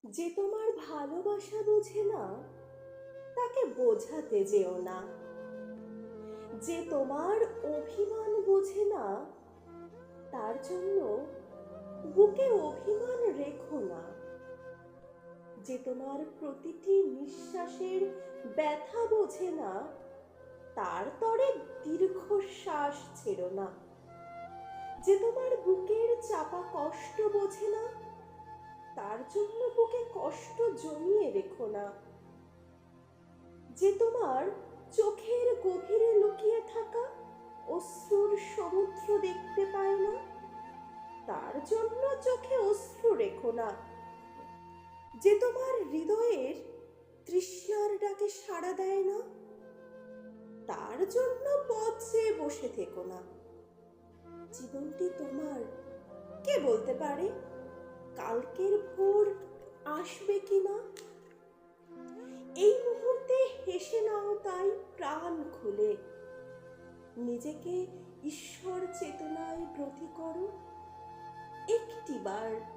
যে তোমার ভালোবাসা বোঝে না তাকে বোঝাতে যেও না। যে তোমার অভিমান বোঝে না তার জন্য বুকে অভিমান রেখো না। যে তোমার প্রতিটি নিঃশ্বাসের ব্যথা বোঝে না তার তরে দীর্ঘশ্বাস ছেড়ো না। যে তোমার বুকের চাপা কষ্ট বোঝে না তার জন্য বুকে কষ্ট জমিয়ে রেখো না। যে তোমার চোখের গভীরে লুকিয়ে থাকা অশ্রুর সমুদ্র দেখতে পায় না তার জন্য চোখে অশ্রু রেখো না। যে তোমার হৃদয়ের তৃষ্ণার ডাকে সাড়া দেয় না তার জন্য পথ চেয়ে বসে থেকো না। জীবনটি তোমার, কে বলতে পারে কালকের ভোর আসবে কিনা। এই মুহূর্তে হেসে নাও তাই প্রাণ খুলে। নিজেকে ঈশ্বর চেতনায় ব্রতী করো একটিবার।